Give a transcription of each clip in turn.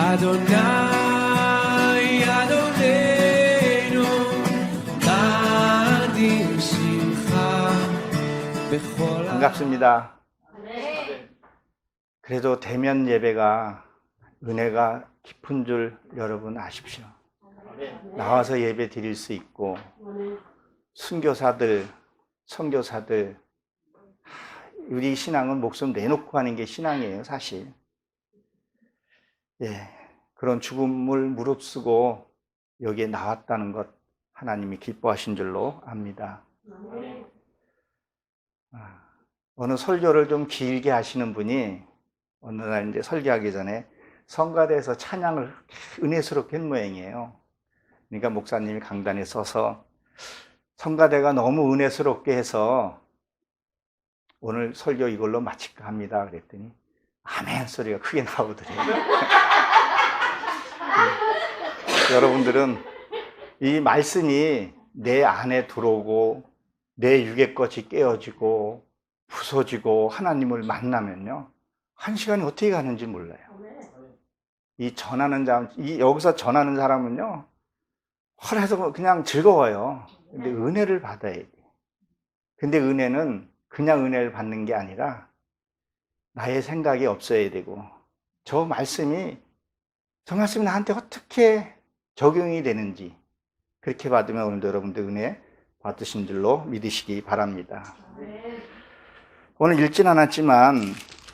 אדוני אדוננו נאדיר שמחה בכל 반갑습니다. 그래도 대면 예배가 은혜가 깊은 줄 여러분 아십시오. 나와서 예배 드릴 수 있고 순교사들, 선교사들 우리 신앙은 목숨 내놓고 하는 게 신앙이에요, 사실. 예, 그런 죽음을 무릅쓰고 여기에 나왔다는 것 하나님이 기뻐하신 줄로 압니다. 어느 설교를 좀 길게 하시는 분이 어느 날 이제 설교하기 전에 성가대에서 찬양을 은혜스럽게 한 모양이에요. 그러니까 목사님이 강단에 서서 성가대가 너무 은혜스럽게 해서 오늘 설교 이걸로 마칠까 합니다. 그랬더니 아멘 소리가 크게 나오더래요. 여러분들은 이 말씀이 내 안에 들어오고 내 육의 것이 깨어지고 부서지고 하나님을 만나면요, 한 시간이 어떻게 가는지 몰라요. 이 전하는 사람, 여기서 전하는 사람은요, 헐해서 그냥 즐거워요. 근데 은혜를 받아야 돼. 근데 은혜는 그냥 은혜를 받는 게 아니라 나의 생각이 없어야 되고, 저 말씀이 나한테 어떻게 적용이 되는지 그렇게 받으면 오늘도 여러분들 은혜 받으신 줄로 믿으시기 바랍니다. 오늘 읽진 않았지만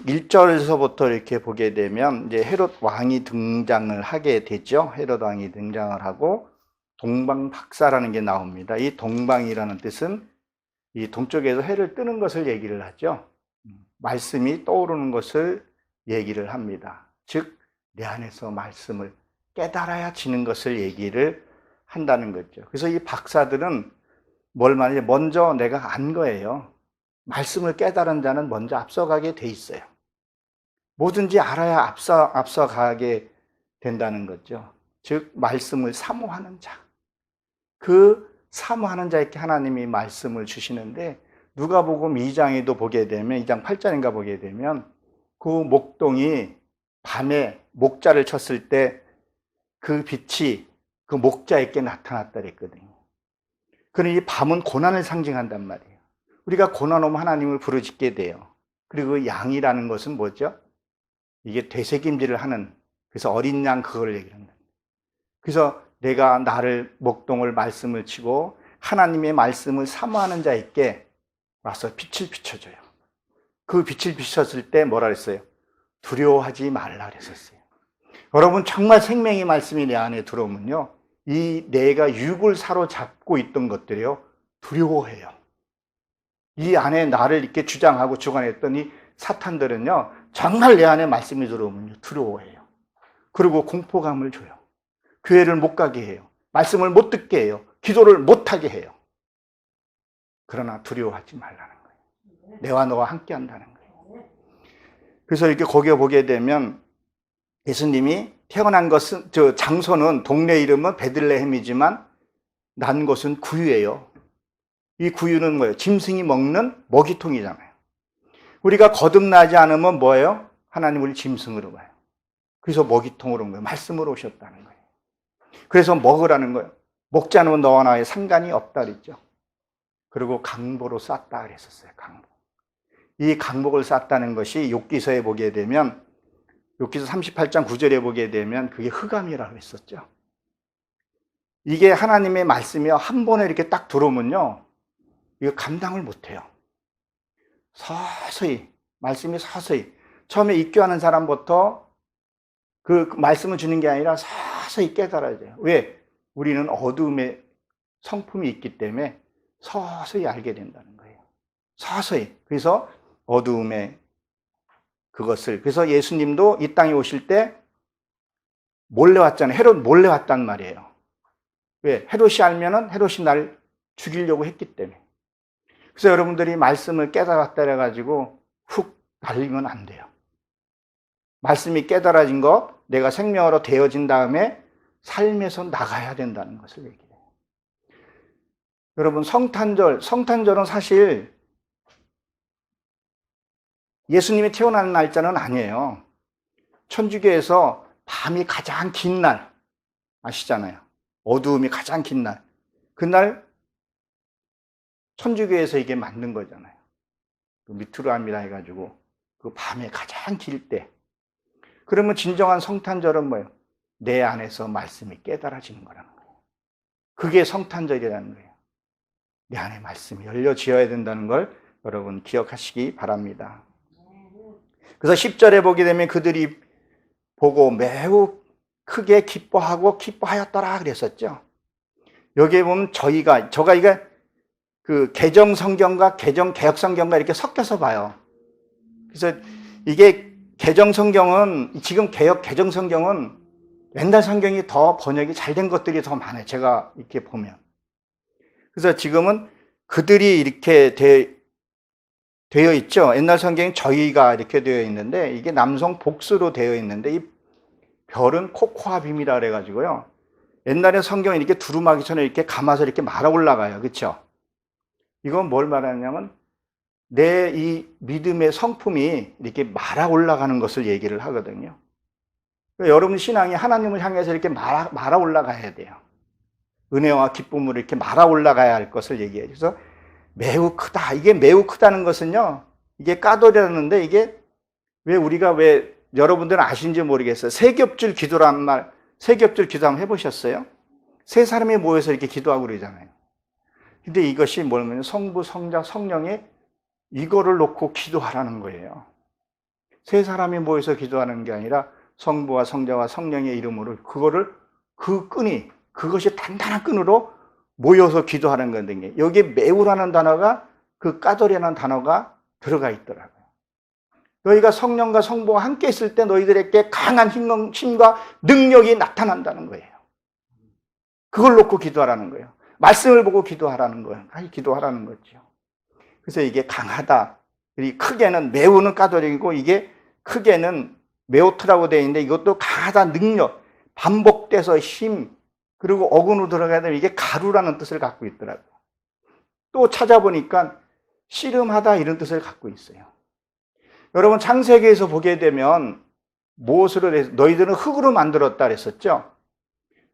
1절에서부터 이렇게 보게 되면 이제 헤롯 왕이 등장을 하게 되죠. 헤롯 왕이 등장을 하고 동방박사라는 게 나옵니다. 이 동방이라는 뜻은 이 동쪽에서 해를 뜨는 것을 얘기를 하죠. 말씀이 떠오르는 것을 얘기를 합니다. 즉 내 안에서 말씀을 깨달아야 지는 것을 얘기를 한다는 거죠. 그래서 이 박사들은 뭘 말이냐, 먼저 내가 안 거예요. 말씀을 깨달은 자는 먼저 앞서가게 돼 있어요. 뭐든지 알아야 앞서가게 된다는 거죠. 즉 말씀을 사모하는 자, 그 사모하는 자에게 하나님이 말씀을 주시는데, 누가복음 2장에도 보게 되면 2장 8절인가 보게 되면 그 목동이 밤에 목자를 쳤을 때 그 빛이 그 목자에게 나타났다 그랬거든요. 그러니 이 밤은 고난을 상징한단 말이에요. 우리가 고난 오면 하나님을 부르짖게 돼요. 그리고 양이라는 것은 뭐죠? 이게 되새김질을 하는, 그래서 어린 양 그걸 얘기를 한다. 그래서 내가 나를 목동을 말씀을 치고 하나님의 말씀을 사모하는 자에게 와서 빛을 비춰줘요. 그 빛을 비쳤을 때 뭐라 그랬어요? 두려워하지 말라 그랬었어요. 여러분, 정말 생명의 말씀이 내 안에 들어오면요, 이 내가 육을 사로잡고 있던 것들이요, 두려워해요. 이 안에 나를 이렇게 주장하고 주관했던 이 사탄들은요, 정말 내 안에 말씀이 들어오면요, 두려워해요. 그리고 공포감을 줘요. 교회를 못 가게 해요. 말씀을 못 듣게 해요. 기도를 못 하게 해요. 그러나 두려워하지 말라는 거예요. 내와 너와 함께 한다는 거예요. 그래서 이렇게 거기에 보게 되면 예수님이 태어난 것은, 장소는, 동네 이름은 베들레헴이지만 난 곳은 구유예요. 이 구유는 뭐예요? 짐승이 먹는 먹이통이잖아요. 우리가 거듭나지 않으면 뭐예요? 하나님 우리 짐승으로 봐요. 그래서 먹이통으로 온 거예요. 말씀으로 오셨다는 거예요. 그래서 먹으라는 거예요. 먹지 않으면 너와 나의 상관이 없다 그랬죠. 그리고 강보로 쌌다 그랬었어요. 강보. 이 강복을 쌌다는 것이 욥기서에 보게 되면, 욥기서 38장 9절에 보게 되면 그게 흑암이라고 했었죠. 이게 하나님의 말씀이 한 번에 이렇게 딱 들어오면요, 이거 감당을 못해요. 서서히, 말씀이 서서히, 처음에 입교하는 사람부터 그 말씀을 주는 게 아니라 서서히 깨달아야 돼요. 왜? 우리는 어두움의 성품이 있기 때문에 서서히 알게 된다는 거예요. 서서히. 그래서 어두움의 그것을, 그래서 예수님도 이 땅에 오실 때 몰래 왔잖아요. 헤롯 몰래 왔단 말이에요. 왜? 헤롯이 알면은 헤롯이 날 죽이려고 했기 때문에. 그래서 여러분들이 말씀을 깨달았다 해가지고 훅 날리면 안 돼요. 말씀이 깨달아진 것, 내가 생명으로 되어진 다음에 삶에서 나가야 된다는 것을 얘기해요. 여러분, 성탄절은 사실 예수님이 태어나는 날짜는 아니에요. 천주교에서 밤이 가장 긴 날 아시잖아요. 어두움이 가장 긴 날. 그날 천주교에서 이게 만든 거잖아요. 그 미투르암이라 해가지고 그 밤에 가장 길 때. 그러면 진정한 성탄절은 뭐예요? 내 안에서 말씀이 깨달아지는 거라는 거예요. 그게 성탄절이라는 거예요. 내 안에 말씀이 열려지어야 된다는 걸 여러분 기억하시기 바랍니다. 그래서 10절에 보게 되면 그들이 보고 매우 크게 기뻐하였더라 그랬었죠. 여기에 보면 저가 이게 그 개정 성경과 개혁 성경과 이렇게 섞여서 봐요. 그래서 이게 개정 성경은 지금 개정 성경은 옛날 성경이 더 번역이 잘 된 것들이 더 많아요. 제가 이렇게 보면. 그래서 지금은 그들이 이렇게 되어 있죠. 옛날 성경은 저희가 이렇게 되어 있는데 이게 남성 복수로 되어 있는데 이 별은 코코아빔이라 그래가지고요. 옛날에 성경이 이렇게 두루마기처럼 이렇게 감아서 이렇게 말아 올라가요. 그렇죠? 이건 뭘 말하냐면 내 이 믿음의 성품이 이렇게 말아 올라가는 것을 얘기를 하거든요. 그러니까 여러분 신앙이 하나님을 향해서 이렇게 말아 올라가야 돼요. 은혜와 기쁨으로 이렇게 말아 올라가야 할 것을 얘기해요. 그래서 매우 크다. 이게 매우 크다는 것은요. 이게 까돌이라는데 이게 왜 여러분들은 아신지 모르겠어요. 세겹줄 기도라는 말, 세겹줄 기도 한번 해보셨어요? 세 사람이 모여서 이렇게 기도하고 그러잖아요. 근데 이것이 뭐냐면 성부, 성자, 성령의 이거를 놓고 기도하라는 거예요. 세 사람이 모여서 기도하는 게 아니라 성부와 성자와 성령의 이름으로 그것이 단단한 끈으로 모여서 기도하는 건데 여기에 매우라는 단어가 그 까돌이라는 단어가 들어가 있더라고요. 너희가 성령과 성부와 함께 있을 때 너희들에게 강한 힘과 능력이 나타난다는 거예요. 그걸 놓고 기도하라는 거예요. 말씀을 보고 기도하라는 거예요. 기도하라는 거죠. 그래서 이게 강하다. 이 크게는 매우는 까돌이고 이게 크게는 메오트라고 되어 있는데 이것도 강하다, 능력, 반복돼서 힘, 그리고 어근으로 들어가야 되면 이게 가루라는 뜻을 갖고 있더라고요. 또 찾아보니까 씨름하다 이런 뜻을 갖고 있어요. 여러분 창세기에서 보게 되면 무엇으로 너희들은 흙으로 만들었다 그랬었죠.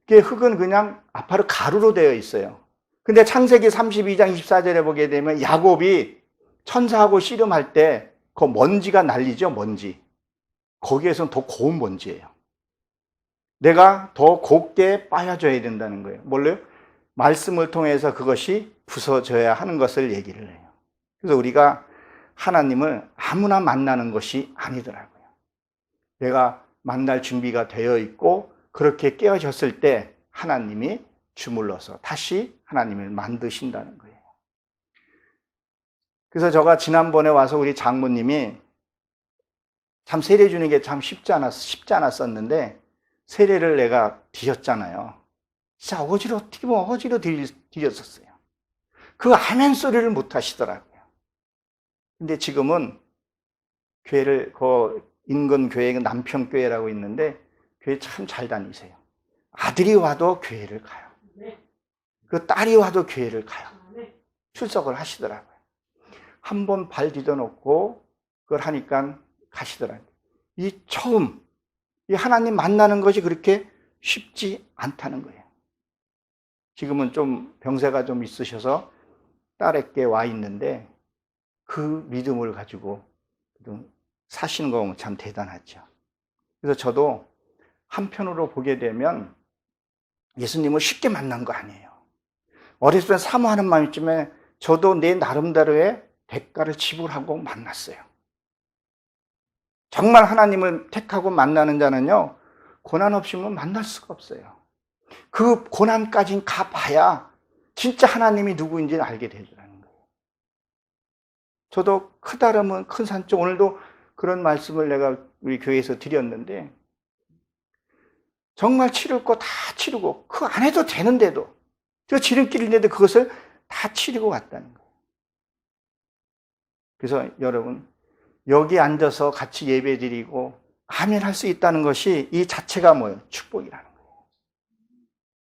그게 흙은 그냥 아파로 가루로 되어 있어요. 근데 창세기 32장 24절에 보게 되면 야곱이 천사하고 씨름할 때 그 먼지가 날리죠. 먼지. 거기에서는 더 고운 먼지예요. 내가 더 곱게 빠야줘야 된다는 거예요. 뭘로요? 말씀을 통해서 그것이 부서져야 하는 것을 얘기를 해요. 그래서 우리가 하나님을 아무나 만나는 것이 아니더라고요. 내가 만날 준비가 되어 있고 그렇게 깨어졌을 때 하나님이 주물러서 다시 하나님을 만드신다는 거예요. 그래서 제가 지난번에 와서 우리 장모님이 참 세례 주는 게 참 쉽지 않았었는데 세례를 내가 드렸잖아요. 진짜 어거지로 드렸었어요. 그 아멘 소리를 못 하시더라고요. 근데 지금은 교회를 인근 교회 남평교회라고 있는데 교회 참 잘 다니세요. 아들이 와도 교회를 가요. 그 딸이 와도 교회를 가요. 출석을 하시더라고요. 한 번 발 디뎌놓고 그걸 하니까 가시더라고요. 이 하나님 만나는 것이 그렇게 쉽지 않다는 거예요. 지금은 좀 병세가 좀 있으셔서 딸에게 와 있는데 그 믿음을 가지고 사시는 거 보면 참 대단하죠. 그래서 저도 한편으로 보게 되면 예수님을 쉽게 만난 거 아니에요. 어렸을 때 사모하는 마음이지만 저도 내 나름대로의 대가를 지불하고 만났어요. 정말 하나님을 택하고 만나는 자는요, 고난 없이는 만날 수가 없어요. 그 고난까지 가봐야 진짜 하나님이 누구인지를 알게 되더라는 거예요. 저도 크다름은 큰 산쪽, 오늘도 그런 말씀을 내가 우리 교회에서 드렸는데 정말 치를 거 다 치르고 그 안 해도 되는데도 저 지름길인데도 그것을 다 치르고 갔다는 거예요. 그래서 여러분 여기 앉아서 같이 예배 드리고 아멘 할 수 있다는 것이 이 자체가 뭐예요? 축복이라는 거예요.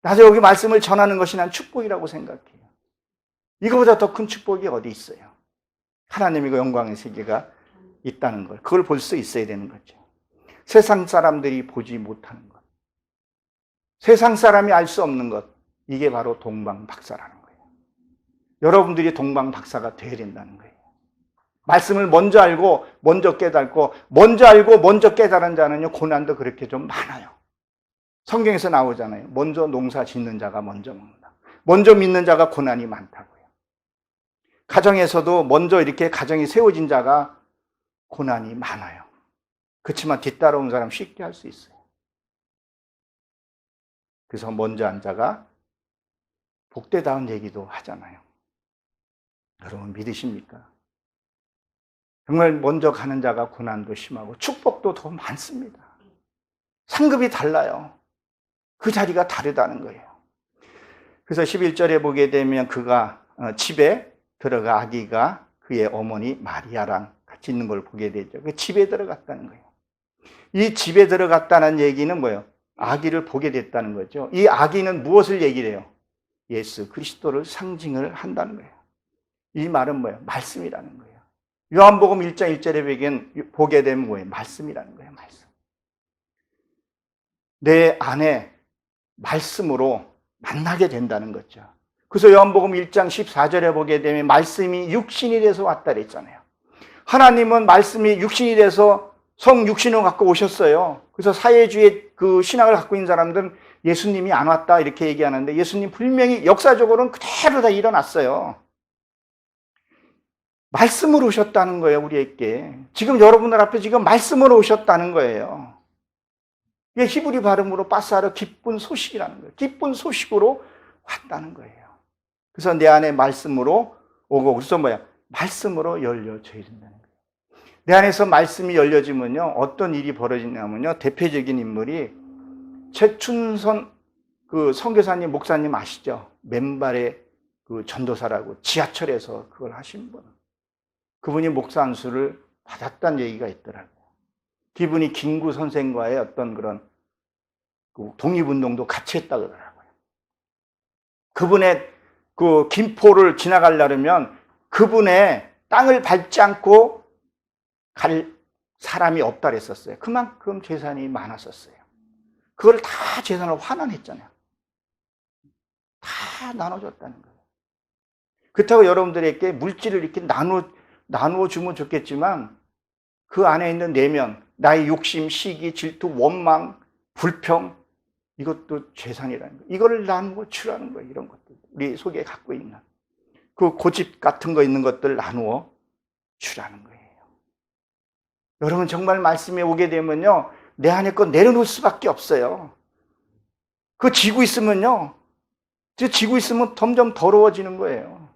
나도 여기 말씀을 전하는 것이 난 축복이라고 생각해요. 이거보다 더 큰 축복이 어디 있어요? 하나님이고 영광의 세계가 있다는 걸 그걸 볼 수 있어야 되는 거죠. 세상 사람들이 보지 못하는 것, 세상 사람이 알 수 없는 것, 이게 바로 동방박사라는 거예요. 여러분들이 동방박사가 되어야 된다는 거예요. 말씀을 먼저 알고 먼저 깨닫고, 먼저 알고 먼저 깨달은 자는요, 고난도 그렇게 좀 많아요. 성경에서 나오잖아요. 먼저 농사 짓는 자가 먼저 먹는다. 먼저 믿는 자가 고난이 많다고요. 가정에서도 먼저 이렇게 가정이 세워진 자가 고난이 많아요. 그렇지만 뒤따라온 사람 쉽게 할 수 있어요. 그래서 먼저 한 자가 복되다는 얘기도 하잖아요. 여러분 믿으십니까? 정말 먼저 가는 자가 고난도 심하고 축복도 더 많습니다. 상급이 달라요. 그 자리가 다르다는 거예요. 그래서 11절에 보게 되면 그가 집에 들어가 아기가 그의 어머니 마리아랑 같이 있는 걸 보게 되죠. 그 집에 들어갔다는 거예요. 이 집에 들어갔다는 얘기는 뭐예요? 아기를 보게 됐다는 거죠. 이 아기는 무엇을 얘기를 해요? 예수 그리스도를 상징을 한다는 거예요. 이 말은 뭐예요? 말씀이라는 거예요. 요한복음 1장 1절에 보게 되면 뭐예요? 말씀이라는 거예요. 말씀. 내 안에 말씀으로 만나게 된다는 거죠. 그래서 요한복음 1장 14절에 보게 되면 말씀이 육신이 돼서 왔다 그랬잖아요. 하나님은 말씀이 육신이 돼서 성육신을 갖고 오셨어요. 그래서 사회주의 그 신학을 갖고 있는 사람들은 예수님이 안 왔다 이렇게 얘기하는데, 예수님 분명히 역사적으로는 그대로 다 일어났어요. 말씀으로 오셨다는 거예요, 우리에게. 지금 여러분들 앞에 지금 말씀으로 오셨다는 거예요. 이게 히브리 발음으로 빠사르, 기쁜 소식이라는 거예요. 기쁜 소식으로 왔다는 거예요. 그래서 내 안에 말씀으로 오고, 그래서 뭐야? 말씀으로 열려져야 된다는 거예요. 내 안에서 말씀이 열려지면요, 어떤 일이 벌어지냐면요, 대표적인 인물이 최춘선 그 선교사님, 목사님 아시죠? 맨발의 그 전도사라고 지하철에서 그걸 하신 분. 그분이 목사 안수를 받았다는 얘기가 있더라고요. 그분이 김구 선생과의 어떤 그런 독립운동도 같이 했다 그러더라고요. 그분의 그 김포를 지나가려면 그분의 땅을 밟지 않고 갈 사람이 없다 그랬었어요. 그만큼 재산이 많았었어요. 그걸 다 재산을 환원했잖아요. 다 나눠줬다는 거예요. 그렇다고 여러분들에게 물질을 이렇게 나누어 주면 좋겠지만, 그 안에 있는 내면, 나의 욕심, 시기, 질투, 원망, 불평, 이것도 재산이라는 거예요. 이거를 나누어 주라는 거예요. 이런 것들, 우리 속에 갖고 있는 그 고집 같은 거 있는 것들 나누어 주라는 거예요. 여러분 정말 말씀에 오게 되면요, 내 안에 거 내려놓을 수밖에 없어요. 그거 지고 있으면요, 지고 있으면 점점 더러워지는 거예요.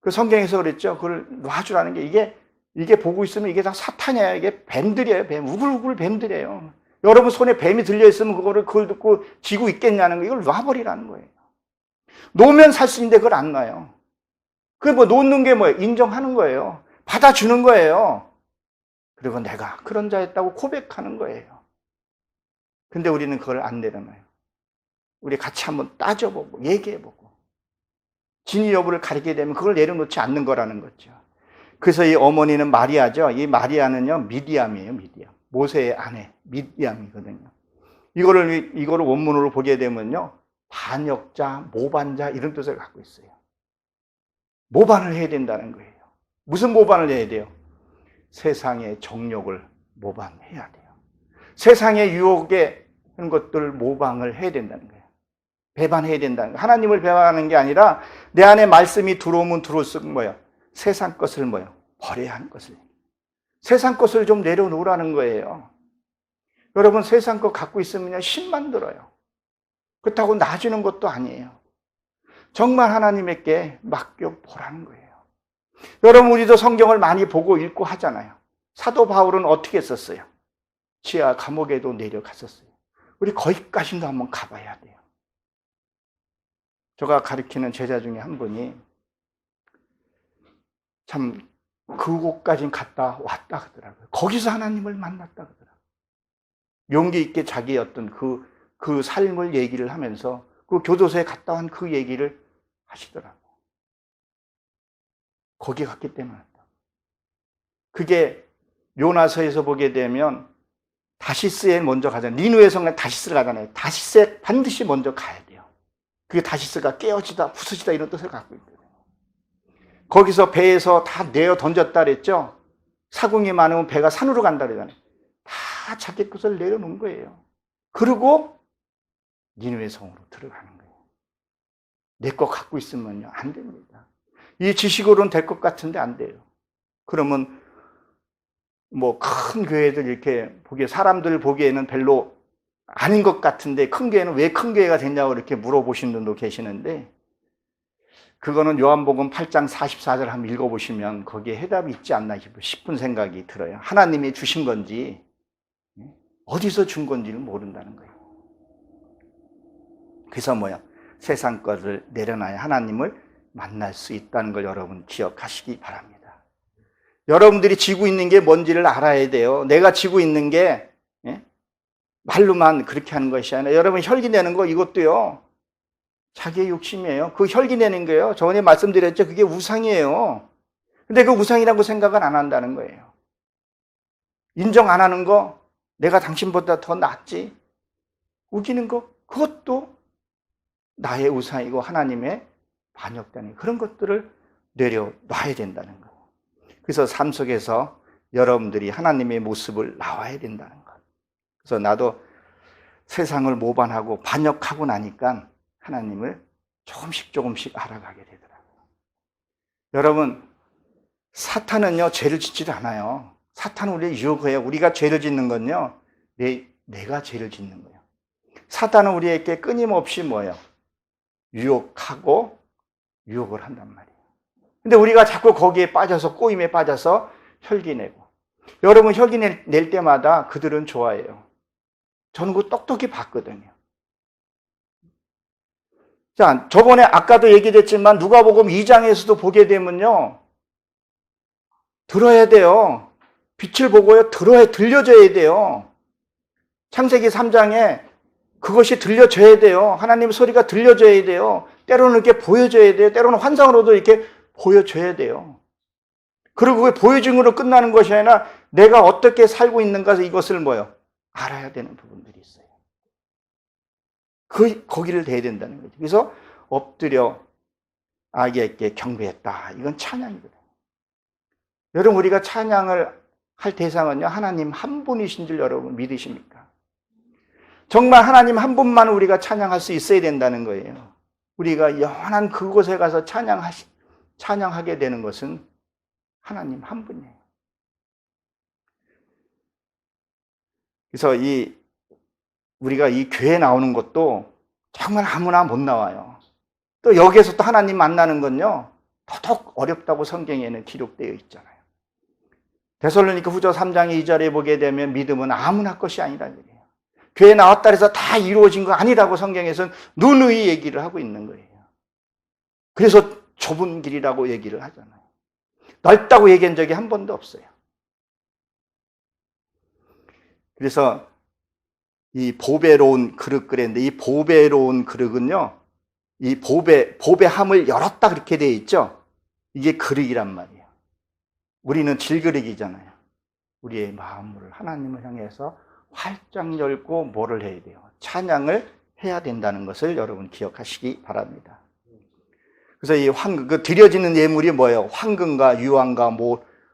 그 성경에서 그랬죠. 그걸 놔주라는 게, 이게 보고 있으면 이게 다 사탄이에요. 이게 뱀들이에요. 뱀. 우글우글 뱀들이에요. 여러분 손에 뱀이 들려있으면 그걸 듣고 지고 있겠냐는 거, 이걸 놔버리라는 거예요. 놓으면 살 수 있는데 그걸 안 놔요. 그게 뭐 놓는 게 뭐예요? 인정하는 거예요. 받아주는 거예요. 그리고 내가 그런 자였다고 고백하는 거예요. 근데 우리는 그걸 안 내려놔요. 우리 같이 한번 따져보고 얘기해보고 진위 여부를 가리게 되면 그걸 내려놓지 않는 거라는 거죠. 그래서 이 어머니는 마리아죠. 이 마리아는요, 미디암이에요. 미디암. 모세의 아내 미디암이거든요. 이거를 원문으로 보게 되면요, 반역자, 모반자 이런 뜻을 갖고 있어요. 모반을 해야 된다는 거예요. 무슨 모반을 해야 돼요? 세상의 정욕을 모방해야 돼요. 세상의 유혹에 그런 것들 모방을 해야 된다는 거예요. 배반해야 된다는 거예요. 하나님을 배반하는 게 아니라 내 안에 말씀이 들어오면 들어올수록 뭐예요? 세상 것을 뭐예요? 버려야 하는 것을. 세상 것을 좀 내려놓으라는 거예요. 여러분 세상 것 갖고 있으면 힘만 들어요. 그렇다고 놔주는 것도 아니에요. 정말 하나님께 맡겨보라는 거예요. 여러분 우리도 성경을 많이 보고 읽고 하잖아요. 사도 바울은 어떻게 했었어요? 지하 감옥에도 내려갔었어요. 우리 거기까지도 한번 가봐야 돼요. 제가 가르치는 제자 중에 한 분이 참 그곳까지 갔다 왔다 하더라고요. 거기서 하나님을 만났다 하더라고요. 용기 있게 자기의 어떤 그 삶을 얘기를 하면서 그 교도소에 갔다 온 그 얘기를 하시더라고요. 거기 갔기 때문에. 그게 요나서에서 보게 되면 다시스에 먼저 가잖아요. 니누의 성에 다시스를 가잖아요. 다시스에 반드시 먼저 가야 돼요. 그게 다시스가 깨어지다, 부서지다 이런 뜻을 갖고 있거든요. 거기서 배에서 다 내어 던졌다 그랬죠. 사궁이 많으면 배가 산으로 간다 그러잖아요. 다 자기 것을 내려놓은 거예요. 그리고 니누의 성으로 들어가는 거예요. 내 거 갖고 있으면요, 안 됩니다. 이 지식으로는 될 것 같은데 안 돼요. 그러면 뭐 큰 교회들 이렇게 보기에 사람들 보기에는 별로 아닌 것 같은데 큰 교회는 왜 큰 교회가 됐냐고 이렇게 물어보시는 분도 계시는데 그거는 요한복음 8장 44절 한번 읽어보시면 거기에 해답이 있지 않나 싶은 생각이 들어요. 하나님이 주신 건지 어디서 준 건지를 모른다는 거예요. 그래서 뭐야? 세상 것을 내려놔야 하나님을 만날 수 있다는 걸 여러분 기억하시기 바랍니다. 여러분들이 지고 있는 게 뭔지를 알아야 돼요. 내가 지고 있는 게 말로만 그렇게 하는 것이 아니라 여러분 혈기 내는 거 이것도요. 자기의 욕심이에요. 그 혈기 내는 거예요. 저번에 말씀드렸죠. 그게 우상이에요. 근데 그 우상이라고 생각은 안 한다는 거예요. 인정 안 하는 거 내가 당신보다 더 낫지. 우기는 거 그것도 나의 우상이고 하나님의 반역되는 그런 것들을 내려놔야 된다는 거예요. 그래서 삶 속에서 여러분들이 하나님의 모습을 나와야 된다는 것. 그래서 나도 세상을 모반하고 반역하고 나니까 하나님을 조금씩 알아가게 되더라고요. 여러분, 사탄은요, 죄를 짓지 않아요. 사탄은 우리를 유혹해요. 우리가 죄를 짓는 건요, 내가 죄를 짓는 거예요. 사탄은 우리에게 끊임없이 뭐예요? 유혹하고 유혹을 한단 말이에요. 근데 우리가 자꾸 거기에 빠져서 꼬임에 빠져서 혈기내고 여러분 혈기 낼 때마다 그들은 좋아해요. 저는 그거 똑똑히 봤거든요. 자, 저번에 아까도 얘기했지만 누가복음 2장에서도 보게 되면요. 들어야 돼요. 빛을 보고요. 들려줘야 돼요. 창세기 3장에 그것이 들려줘야 돼요. 하나님 소리가 들려줘야 돼요. 때로는 이렇게 보여줘야 돼요. 때로는 환상으로도 이렇게 보여줘야 돼요. 그리고 그게 보여줌으로 끝나는 것이 아니라 내가 어떻게 살고 있는가 이것을 뭐요? 알아야 되는 부분들이 있어요. 거기를 대야 된다는 거죠. 그래서 엎드려 아기에게 경배했다. 이건 찬양이거든요. 여러분 우리가 찬양을 할 대상은요. 하나님 한 분이신 줄 여러분 믿으십니까? 정말 하나님 한 분만 우리가 찬양할 수 있어야 된다는 거예요. 우리가 영원한 그곳에 가서 찬양하게 되는 것은 하나님 한 분이에요. 그래서 우리가 이 교회에 나오는 것도 정말 아무나 못 나와요. 또 여기에서 또 하나님 만나는 건요, 더더욱 어렵다고 성경에는 기록되어 있잖아요. 데살로니가 후서 3장 2절에 보게 되면 믿음은 아무나 것이 아니라는 얘기예요. 교회에 나왔다 해서 다 이루어진 거 아니라고 성경에서는 누누이 얘기를 하고 있는 거예요. 그래서 좁은 길이라고 얘기를 하잖아요. 넓다고 얘기한 적이 한 번도 없어요. 그래서 이 보배로운 그릇 그랬는데 이 보배로운 그릇은요, 이 보배함을 열었다 그렇게 되어 있죠. 이게 그릇이란 말이에요. 우리는 질그릇이잖아요. 우리의 마음을 하나님을 향해서 활짝 열고 뭐를 해야 돼요? 찬양을 해야 된다는 것을 여러분 기억하시기 바랍니다. 그래서 이 황금, 드려지는 예물이 뭐예요? 황금과 유황과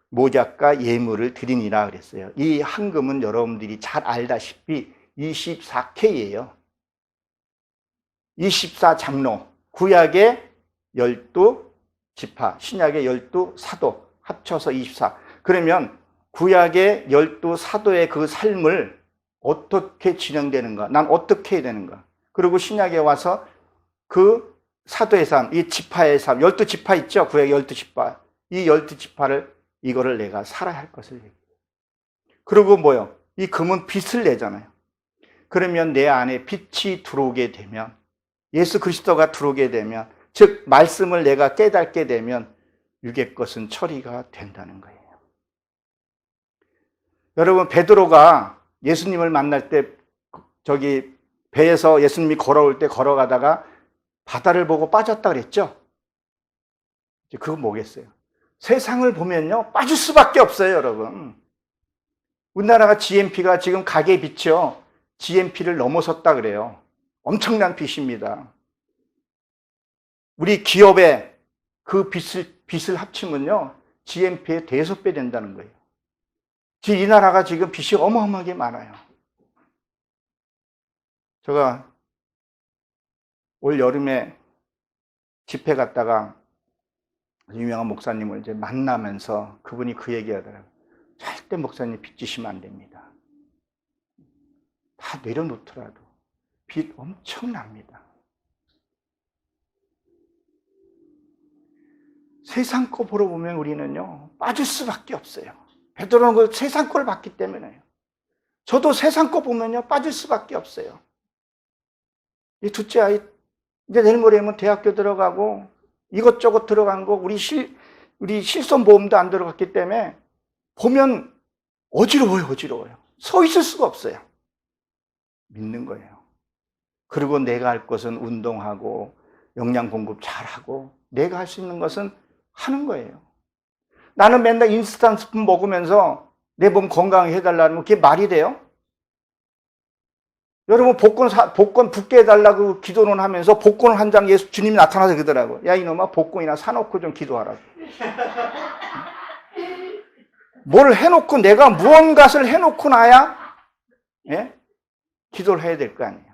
모작과 예물을 드리니라 그랬어요. 이 황금은 여러분들이 잘 알다시피 24K예요. 24장로, 구약의 12지파, 신약의 12사도 합쳐서 24. 그러면 구약의 12사도의 그 삶을 어떻게 진행되는가? 난 어떻게 해야 되는가? 그리고 신약에 와서 그 사도의 삶, 이 지파의 삶, 12지파 있죠? 구약의 12지파. 이 12지파를 이거를 내가 살아야 할 것을 얘기해요. 그리고 뭐요? 이 금은 빛을 내잖아요. 그러면 내 안에 빛이 들어오게 되면, 예수 그리스도가 들어오게 되면, 즉 말씀을 내가 깨닫게 되면 육의 것은 처리가 된다는 거예요. 여러분 베드로가 예수님을 만날 때 저기 배에서 예수님이 걸어올 때 걸어가다가 바다를 보고 빠졌다 그랬죠? 그거 뭐겠어요? 세상을 보면요 빠질 수밖에 없어요, 여러분. 우리나라가 GNP가 지금 가계 빚이요. GNP를 넘어섰다 그래요. 엄청난 빚입니다. 우리 기업의 그 빚을 합치면요. GNP의 대여섯 배 된다는 거예요. 이 나라가 지금 빚이 어마어마하게 많아요. 제가 올 여름에 집회 갔다가 유명한 목사님을 이제 만나면서 그분이 그 얘기 하더라고요. 절대 목사님 빚 지시면 안 됩니다. 다 내려놓더라도 빚 엄청납니다. 세상 거 보러 보면 우리는요, 빠질 수밖에 없어요. 베드로는 그 세상 거를 봤기 때문에요. 저도 세상 거 보면요, 빠질 수밖에 없어요. 이 둘째 아이, 이제 내일 모레면 대학교 들어가고, 이것저것 들어간 거, 우리 실손보험도 안 들어갔기 때문에, 보면 어지러워요. 서 있을 수가 없어요. 믿는 거예요. 그리고 내가 할 것은 운동하고, 영양 공급 잘하고, 내가 할 수 있는 것은 하는 거예요. 나는 맨날 인스턴트 스푼 먹으면서 내 몸 건강하게 해달라는 거 그게 말이 돼요? 여러분 복권 붙게 해달라고 기도는 하면서 복권을 한 장 예수 주님이 나타나서 그러더라고. 야 이놈아 복권이나 사놓고 좀 기도하라고. 뭘 해놓고 내가 무언가를 해놓고 나야 예? 기도를 해야 될 거 아니에요.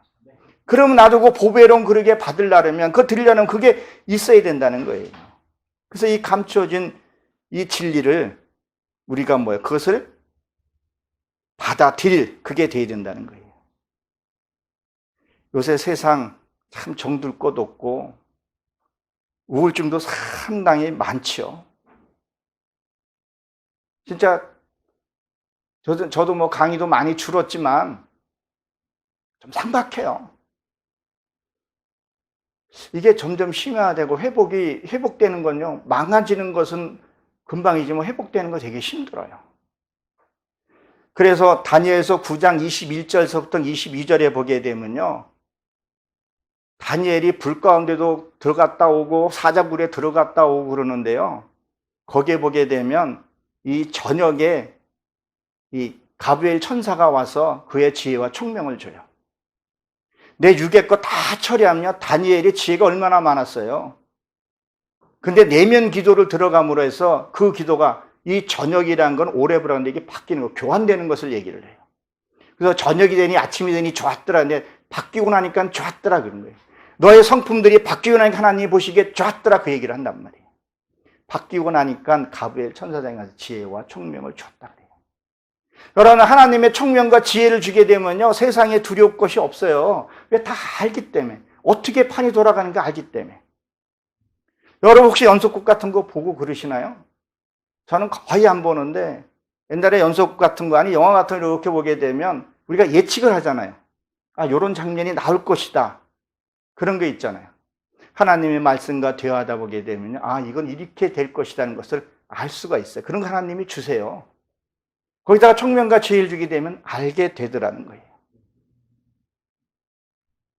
그러면 나도 그 보배로운 그릇에 받으려면 그거 드리려면 그게 있어야 된다는 거예요. 그래서 이 감춰진 이 진리를 우리가 그것을 받아들일 그게 돼야 된다는 거예요. 요새 세상 참 정들 것 없고 우울증도 상당히 많죠. 진짜 저도 강의도 많이 줄었지만 좀 상박해요. 이게 점점 심화되고 회복되는 건요, 망가지는 것은 금방이지만 회복되는 거 되게 힘들어요. 그래서 다니엘서 9장 21절서부터 22절에 보게 되면요, 다니엘이 불 가운데도 들어갔다 오고 사자굴에 들어갔다 오고 그러는데요, 거기에 보게 되면 이 저녁에 이 가브리엘 천사가 와서 그의 지혜와 총명을 줘요. 내 육의 것 다 처리하며 다니엘의 지혜가 얼마나 많았어요. 근데 내면 기도를 들어감으로 해서 그 기도가 이 저녁이라는 건 오래부라는데 이게 바뀌는 거, 교환되는 것을 얘기를 해요. 그래서 저녁이 되니 아침이 되니 좋았더라. 근데 바뀌고 나니까 좋았더라 그런 거예요. 너의 성품들이 바뀌고 나니까 하나님이 보시기에 좋았더라 그 얘기를 한단 말이에요. 바뀌고 나니까 가브리엘 천사장이 가서 지혜와 총명을 줬다 그래요. 여러분 하나님의 총명과 지혜를 주게 되면요 세상에 두려울 것이 없어요. 왜? 다 알기 때문에. 어떻게 판이 돌아가는가 알기 때문에. 여러분 혹시 연속극 같은 거 보고 그러시나요? 저는 거의 안 보는데 옛날에 연속극 같은 거 아니 영화 같은 거 이렇게 보게 되면 우리가 예측을 하잖아요. 아 이런 장면이 나올 것이다. 그런 거 있잖아요. 하나님의 말씀과 대화하다 보게 되면 아 이건 이렇게 될 것이라는 것을 알 수가 있어요. 그런 거 하나님이 주세요. 거기다가 총명과 지혜를 주게 되면 알게 되더라는 거예요.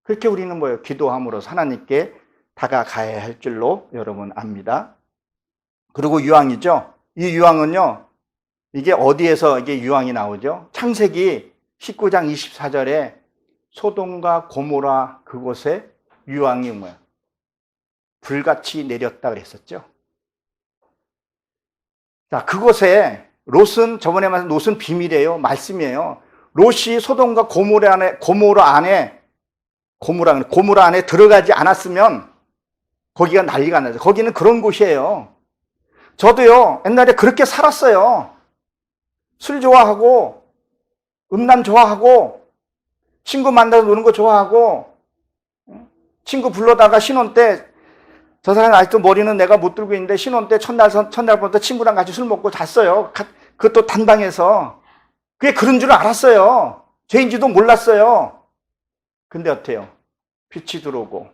그렇게 우리는 기도함으로써 하나님께 다가가야 할 줄로 여러분 압니다. 그리고 유황이죠. 이 유황은요, 이게 어디에서 이게 유황이 나오죠? 창세기 19장 24절에 소돔과 고모라 그곳에 유황이 불같이 내렸다 그랬었죠. 자, 그곳에 롯은 저번에 말한 롯은 비밀이에요. 말씀이에요. 롯이 소돔과 고모라 안에 들어가지 않았으면 거기가 난리가 나죠. 거기는 그런 곳이에요. 저도요, 옛날에 그렇게 살았어요. 술 좋아하고, 음란 좋아하고, 친구 만나서 노는 거 좋아하고, 친구 불러다가 신혼 때, 저 사람 아직도 머리는 내가 못 들고 있는데, 신혼 때 첫날부터 친구랑 같이 술 먹고 잤어요. 그것도 단방에서. 그게 그런 줄 알았어요. 죄인지도 몰랐어요. 근데 어때요? 빛이 들어오고,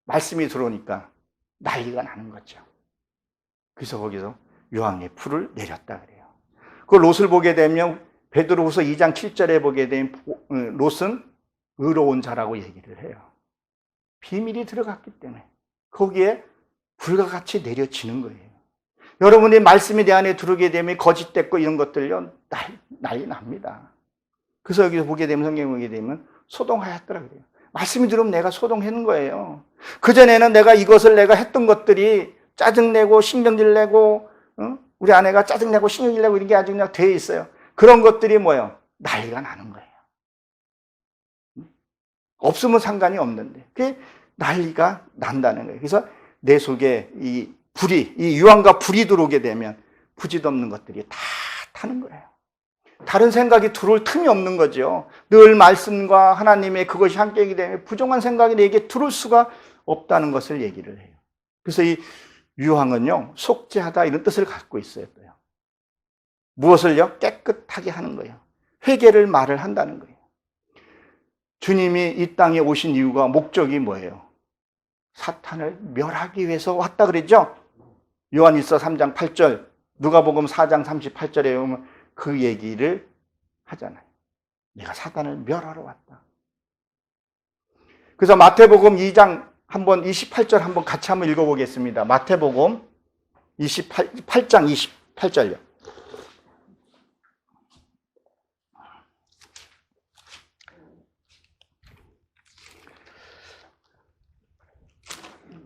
말씀이 들어오니까 난리가 나는 거죠. 그래서 거기서 유황의 풀을 내렸다 그래요. 그 롯을 보게 되면 베드로후서 2장 7절에 보게 되면 롯은 의로운 자라고 얘기를 해요. 비밀이 들어갔기 때문에 거기에 불과 같이 내려지는 거예요. 여러분의 말씀이 내 안에 들어오게 되면 거짓됐고 이런 것들요, 난리 납니다. 그래서 여기서 보게 되면, 성경에 보게 되면 소동하였더라 그래요. 말씀이 들어오면 내가 소동하는 거예요. 그전에는 내가 이것을 내가 했던 것들이 짜증내고 신경질 내고, 우리 아내가 짜증내고 신경질 내고 이런 게 아주 그냥 돼 있어요. 그런 것들이 뭐예요? 난리가 나는 거예요. 없으면 상관이 없는데 그게 난리가 난다는 거예요. 그래서 내 속에 이 유황과 불이 들어오게 되면 부지도 없는 것들이 다 타는 거예요. 다른 생각이 들어올 틈이 없는 거죠. 늘 말씀과 하나님의 그것이 함께하게 되면 부정한 생각이 내게 들어올 수가 없다는 것을 얘기를 해요. 그래서 이 유황은요, 속죄하다 이런 뜻을 갖고 있어요. 무엇을요? 깨끗하게 하는 거예요. 회개를 말을 한다는 거예요. 주님이 이 땅에 오신 이유가, 목적이 뭐예요? 사탄을 멸하기 위해서 왔다 그랬죠? 요한일서 3장 8절, 누가복음 4장 38절에 보면 그 얘기를 하잖아요. 내가 사탄을 멸하러 왔다. 그래서 마태복음 2장 28절 한번 같이 한번 읽어보겠습니다. 마태복음 8장 28절요.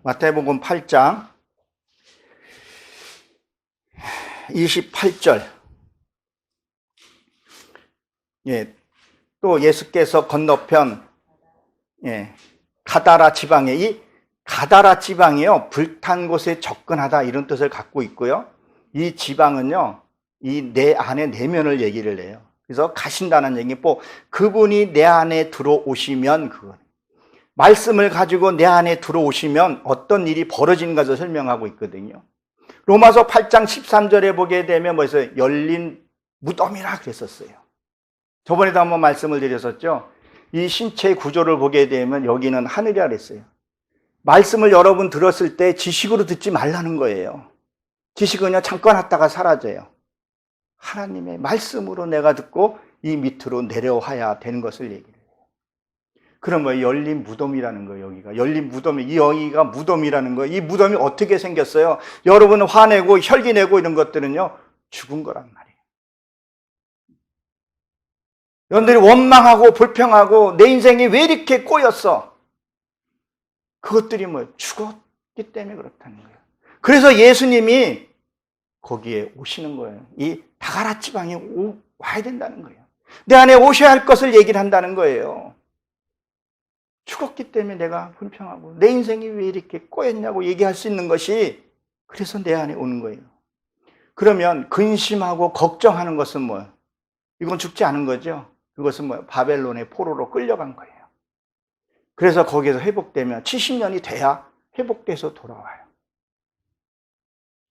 마태복음 8장 28절. 예, 또 예수께서 건너편 가다라 지방에, 이 가다라 지방이요, 불탄 곳에 접근하다 이런 뜻을 갖고 있고요. 이 지방은요, 이 내 안의 내면을 얘기를 해요. 그래서 가신다는 얘기, 뭐 그분이 내 안에 들어오시면, 그건 말씀을 가지고 내 안에 들어오시면 어떤 일이 벌어지는 것을 설명하고 있거든요. 로마서 8장 13절에 보게 되면 뭐였어요? 열린 무덤이라 그랬었어요. 저번에도 한번 말씀을 드렸었죠. 이 신체의 구조를 보게 되면 여기는 하늘이라 그랬어요. 말씀을 여러분 들었을 때 지식으로 듣지 말라는 거예요. 지식은요, 잠깐 왔다가 사라져요. 하나님의 말씀으로 내가 듣고 이 밑으로 내려와야 되는 것을 얘기해요. 그럼 뭐 열린 무덤이라는 거예요. 여기가 열린 무덤이, 여기가 무덤이라는 거예요. 이 무덤이 어떻게 생겼어요? 여러분 화내고 혈기 내고 이런 것들은요, 죽은 거란 말이에요. 여러분들이 원망하고 불평하고 내 인생이 왜 이렇게 꼬였어? 그것들이 뭐예요? 죽었기 때문에 그렇다는 거예요. 그래서 예수님이 거기에 오시는 거예요. 이 다가라 지방에 와야 된다는 거예요. 내 안에 오셔야 할 것을 얘기를 한다는 거예요. 죽었기 때문에 내가 불평하고 내 인생이 왜 이렇게 꼬였냐고 얘기할 수 있는 것이, 그래서 내 안에 오는 거예요. 그러면 근심하고 걱정하는 것은 뭐예요? 이건 죽지 않은 거죠. 그것은 뭐예요? 바벨론의 포로로 끌려간 거예요. 그래서 거기에서 회복되면 70년이 돼야 회복돼서 돌아와요.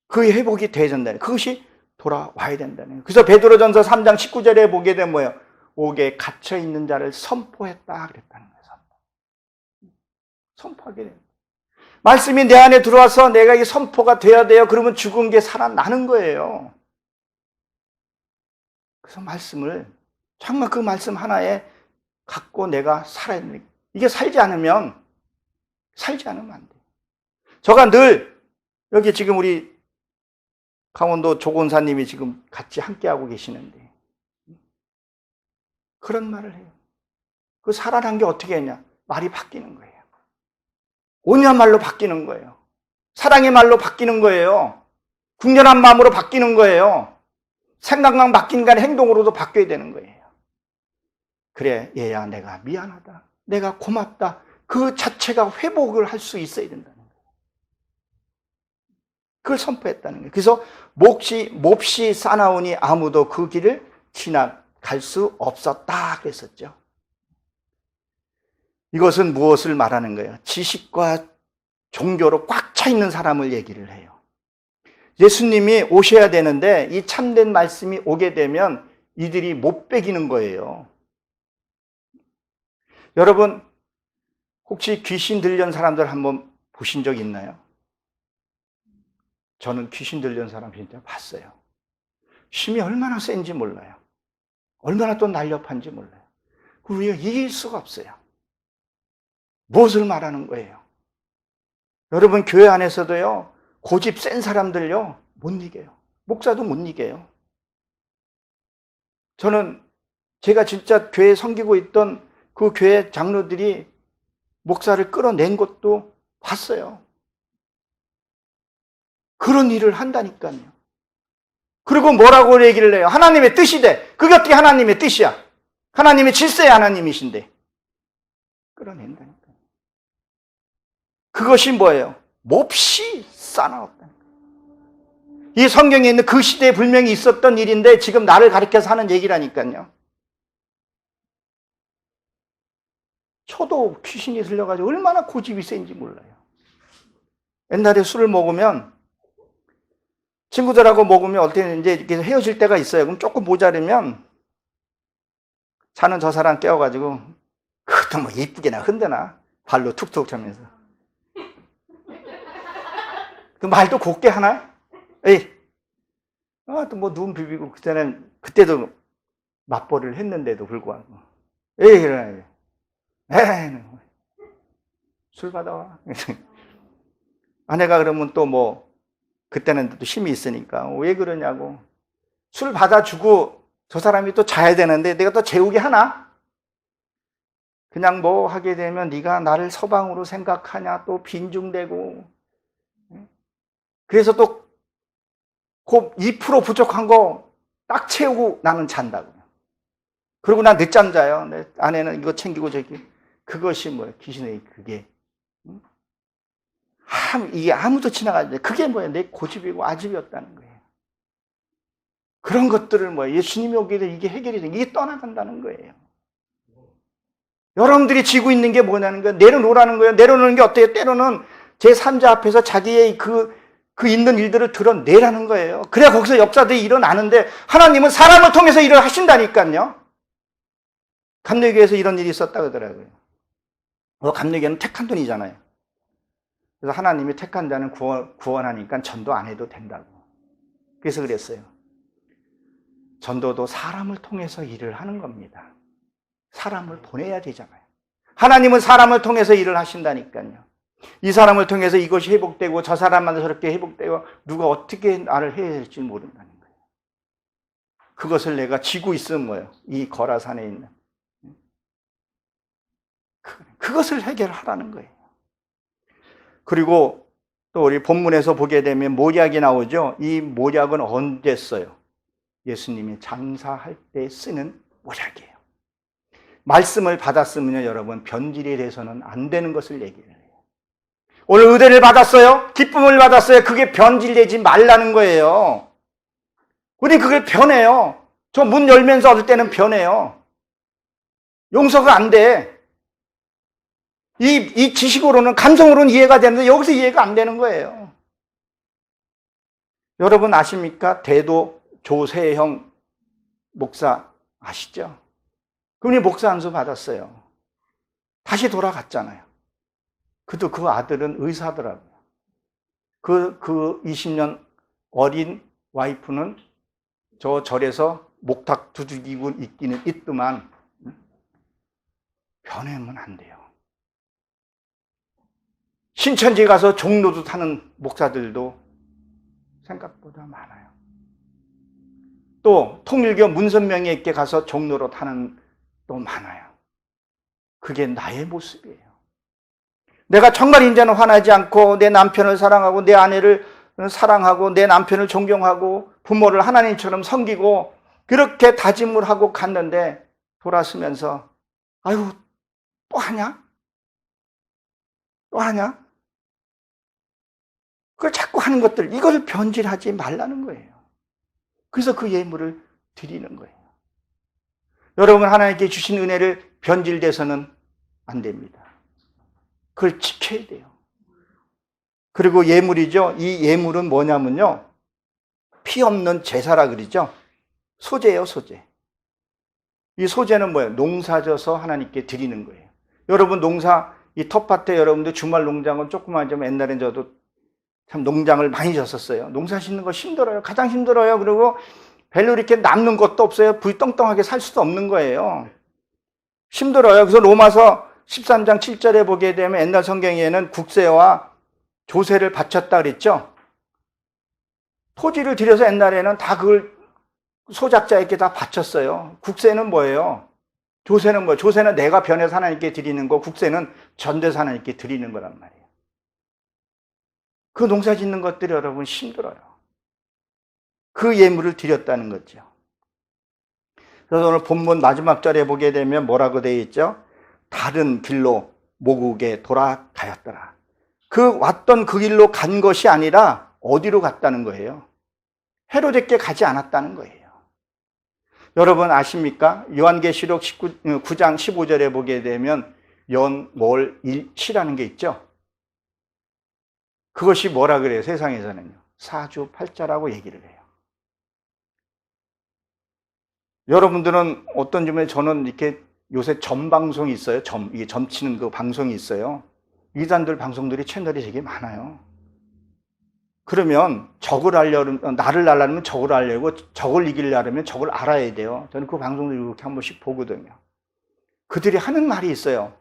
그 회복이 돼야 된다는, 그것이 돌아와야 된다는 거예요. 그래서 베드로전서 3장 19절에 보게 되면 뭐예요? 옥에 갇혀 있는 자를 선포했다 그랬다는 거예요. 선포하게 됩니다. 말씀이 내 안에 들어와서 내가 이 선포가 돼야 돼요. 그러면 죽은 게 살아나는 거예요. 그래서 말씀을, 정말 그 말씀 하나에 갖고 내가 살아야 됩니다. 이게 살지 않으면 안 돼요. 저가 늘, 여기 지금 우리 강원도 조곤사님이 지금 같이 함께하고 계시는데, 그런 말을 해요. 그 살아난 게 어떻게 했냐? 말이 바뀌는 거예요. 온유한 말로 바뀌는 거예요. 사랑의 말로 바뀌는 거예요. 궁전한 마음으로 바뀌는 거예요. 생각만 바뀐 게 아니라 행동으로도 바뀌어야 되는 거예요. 그래, 얘야, 내가 미안하다, 내가 고맙다, 그 자체가 회복을 할 수 있어야 된다는 거예요. 그걸 선포했다는 거예요. 그래서 몹시 싸나우니 아무도 그 길을 지나갈 수 없었다 그랬었죠. 이것은 무엇을 말하는 거예요? 지식과 종교로 꽉 차 있는 사람을 얘기를 해요. 예수님이 오셔야 되는데 이 참된 말씀이 오게 되면 이들이 못 배기는 거예요. 여러분, 혹시 귀신 들린 사람들 한번 보신 적 있나요? 저는 귀신 들린 사람 진짜 봤어요. 힘이 얼마나 센지 몰라요. 얼마나 또 날렵한지 몰라요. 우리가 이길 수가 없어요. 무엇을 말하는 거예요? 여러분, 교회 안에서도요, 고집 센 사람들요, 못 이겨요. 목사도 못 이겨요. 저는 제가 진짜 교회 섬기고 있던 그 교회 장로들이 목사를 끌어낸 것도 봤어요. 그런 일을 한다니까요. 그리고 뭐라고 얘기를 해요? 하나님의 뜻이대. 그게 어떻게 하나님의 뜻이야? 하나님의 질서의 하나님이신데. 끌어낸다니까요. 그것이 뭐예요? 몹시 싸나웠다니까요. 이 성경에 있는 그 시대에 분명히 있었던 일인데 지금 나를 가리켜서 하는 얘기라니까요. 저도 귀신이 들려가지고 얼마나 고집이 센지 몰라요. 옛날에 술을 먹으면 친구들하고 먹으면 어떻게 이제 이렇게 헤어질 때가 있어요. 그럼 조금 모자르면 자는 저 사람 깨워가지고 그것도 뭐 이쁘게나 흔드나 발로 툭툭 차면서 그 말도 곱게 하나? 에이, 또 뭐 눈 비비고 그때도 맞벌이를 했는데도 불구하고 에이 그래. 에이, 술 받아와. 아내가 그러면 또 뭐, 그때는 또 힘이 있으니까, 왜 그러냐고. 술 받아주고 저 사람이 또 자야 되는데 내가 또 재우게 하나? 그냥 뭐 하게 되면 네가 나를 서방으로 생각하냐, 또 빈중대고. 그래서 또 그 2% 부족한 거 딱 채우고 나는 잔다고요. 그리고 나 늦잠 자요. 내 아내는 이거 챙기고 저기. 그것이 뭐예요? 귀신의 그게. 이게 아무도 지나가지. 그게 뭐예요? 내 고집이고 아집이었다는 거예요. 그런 것들을 뭐예요? 예수님이 오게 되면 이게 해결이 돼. 이게 떠나간다는 거예요. 여러분들이 지고 있는 게 뭐냐는 거예요? 내려놓으라는 거예요. 내려놓는 게 어때요? 때로는 제3자 앞에서 자기의 그 있는 일들을 드러내라는 거예요. 그래야 거기서 역사들이 일어나는데 하나님은 사람을 통해서 일을 하신다니까요. 감리교회에서 이런 일이 있었다 그러더라고요. 감리교회는 택한 돈이잖아요. 그래서 하나님이 택한 자는 구원하니까 전도 안 해도 된다고. 그래서 그랬어요. 전도도 사람을 통해서 일을 하는 겁니다. 사람을 보내야 되잖아요. 하나님은 사람을 통해서 일을 하신다니까요. 이 사람을 통해서 이것이 회복되고 저 사람만 저렇게 회복되고 누가 어떻게 나를 해야 될지 모른다는 거예요. 그것을 내가 지고 있으면 뭐예요? 이 거라산에 있는 그것을 해결하라는 거예요. 그리고 또 우리 본문에서 보게 되면 모략이 나오죠. 이 모략은 언제 써요? 예수님이 장사할 때 쓰는 모략이에요. 말씀을 받았으면요, 여러분 변질이 돼서는 안 되는 것을 얘기해요. 오늘 의대를 받았어요? 기쁨을 받았어요? 그게 변질되지 말라는 거예요. 우리 그걸 변해요. 저 문 열면서 얻을 때는 변해요. 용서가 안 돼. 이 지식으로는, 감성으로는 이해가 되는데 여기서 이해가 안 되는 거예요. 여러분 아십니까? 대도 조세형 목사 아시죠? 그분이 목사 안수 받았어요. 다시 돌아갔잖아요. 그래도 그 아들은 의사더라고요. 그 20년 어린 와이프는 저 절에서 목탁 두들기고 있기는 있더만 변하면 안 돼요. 신천지 가서 종로도 타는 목사들도 생각보다 많아요. 또 통일교 문선명에게 가서 종로로 타는 또 많아요. 그게 나의 모습이에요. 내가 정말 이제는 화나지 않고 내 남편을 사랑하고 내 아내를 사랑하고 내 남편을 존경하고 부모를 하나님처럼 섬기고 그렇게 다짐을 하고 갔는데 돌아서면서 아유 또 하냐? 또 하냐? 그걸 자꾸 하는 것들, 이걸 변질하지 말라는 거예요. 그래서 그 예물을 드리는 거예요. 여러분 하나님께 주신 은혜를 변질돼서는 안 됩니다. 그걸 지켜야 돼요. 그리고 예물이죠. 이 예물은 뭐냐면요. 피 없는 제사라 그러죠. 소재예요, 소재. 이 소재는 뭐예요? 농사져서 하나님께 드리는 거예요. 여러분 이 텃밭에 여러분들 주말 농장은 조그마하지만 옛날엔 저도 참 농장을 많이 졌었어요. 농사 짓는 거 힘들어요. 가장 힘들어요. 그리고 별로 이렇게 남는 것도 없어요. 불똥똥하게 살 수도 없는 거예요. 힘들어요. 그래서 로마서 13장 7절에 보게 되면 옛날 성경에는 국세와 조세를 바쳤다 그랬죠. 토지를 들여서 옛날에는 다 그걸 소작자에게 다 바쳤어요. 국세는 뭐예요? 조세는 뭐예요? 조세는 내가 변해서 하나님께 드리는 거, 국세는 전돼서 하나님께 드리는 거란 말이에요. 그 농사 짓는 것들이 여러분 힘들어요. 그 예물을 드렸다는 거죠. 그래서 오늘 본문 마지막 절에 보게 되면 뭐라고 되어 있죠? 다른 길로 모국에 돌아가였더라. 그 왔던 그 길로 간 것이 아니라 어디로 갔다는 거예요? 헤로데께 가지 않았다는 거예요. 여러분 아십니까? 요한계시록 9장 15절에 보게 되면 연월일치라는 게 있죠. 그것이 뭐라 그래요? 세상에서는요. 사주팔자라고 얘기를 해요. 여러분들은 어떤 점에 저는 이렇게 요새 점 방송이 있어요. 이게 점 치는 그 방송이 있어요. 이단들 방송들이 채널이 되게 많아요. 그러면 나를 알려면 적을 알려고, 적을 이기려면 적을 알아야 돼요. 저는 그 방송들 이렇게 한 번씩 보거든요. 그들이 하는 말이 있어요.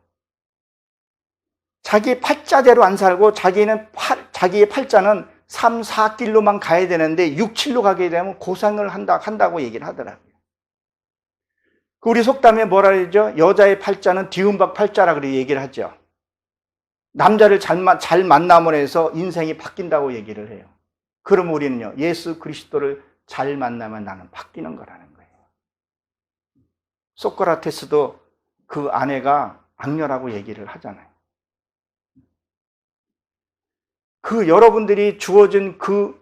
자기 팔자대로 안 살고 자기의 팔자는 3, 4길로만 가야 되는데 6, 7로 가게 되면 고생을 한다고 얘기를 하더라고요. 우리 속담에 뭐라 그러죠? 여자의 팔자는 뒤움박 팔자라 그렇게 얘기를 하죠. 남자를 잘 만남으로 해서 인생이 바뀐다고 얘기를 해요. 그럼 우리는요, 예수 그리스도를 잘 만나면 나는 바뀌는 거라는 거예요. 소크라테스도 그 아내가 악녀라고 얘기를 하잖아요. 그 여러분들이 주어진 그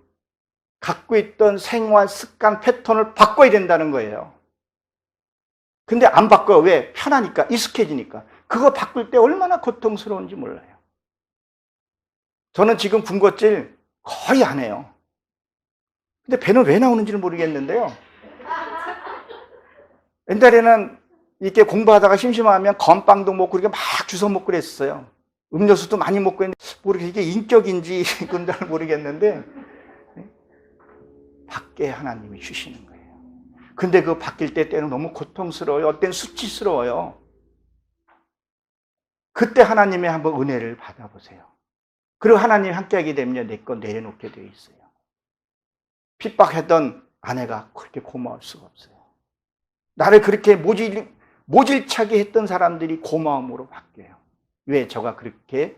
갖고 있던 생활 습관 패턴을 바꿔야 된다는 거예요. 근데 안 바꿔. 왜? 편하니까, 익숙해지니까. 그거 바꿀 때 얼마나 고통스러운지 몰라요. 저는 지금 군것질 거의 안 해요. 근데 배는 왜 나오는지는 모르겠는데요. 옛날에는 이렇게 공부하다가 심심하면 건빵도 먹고 이렇게 막 주워 먹고 그랬어요. 음료수도 많이 먹고 했는데 모르겠어요. 이게 인격인지 그건 잘 모르겠는데 밖에 하나님이 주시는 거예요. 근데 그 바뀔 때는 너무 고통스러워요. 어때는 수치스러워요. 그때 하나님의 한번 은혜를 받아보세요. 그리고 하나님이 함께하게 되면 내 거 내려놓게 되어 있어요. 핍박했던 아내가 그렇게 고마울 수가 없어요. 나를 그렇게 모질차게 했던 사람들이 고마움으로 바뀌어요. 왜? 저가 그렇게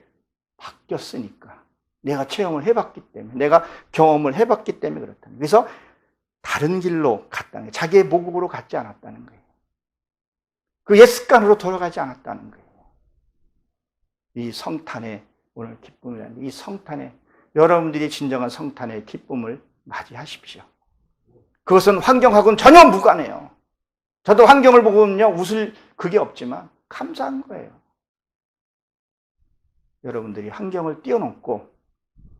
바뀌었으니까. 내가 체험을 해봤기 때문에, 내가 경험을 해봤기 때문에 그렇다는 거예요. 그래서 다른 길로 갔다는 거예요. 자기의 모국으로 갔지 않았다는 거예요. 그 옛 습관으로 돌아가지 않았다는 거예요. 이 성탄의 오늘 기쁨이라는 이 성탄의, 여러분들이 진정한 성탄의 기쁨을 맞이하십시오. 그것은 환경하고는 전혀 무관해요. 저도 환경을 보면요, 웃을 그게 없지만 감사한 거예요. 여러분들이 환경을 뛰어넘고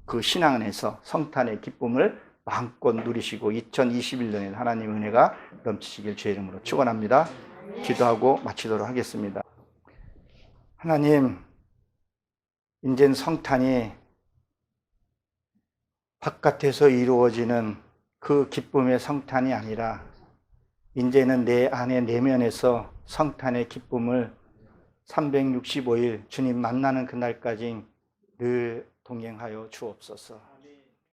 그 신앙 안에서 성탄의 기쁨을 마음껏 누리시고 2021년에 하나님의 은혜가 넘치시길 주의 이름으로 축원합니다. 기도하고 마치도록 하겠습니다. 하나님, 이제는 성탄이 바깥에서 이루어지는 그 기쁨의 성탄이 아니라 이제는 내 안에 내면에서 성탄의 기쁨을 365일 주님 만나는 그날까지 늘 동행하여 주옵소서.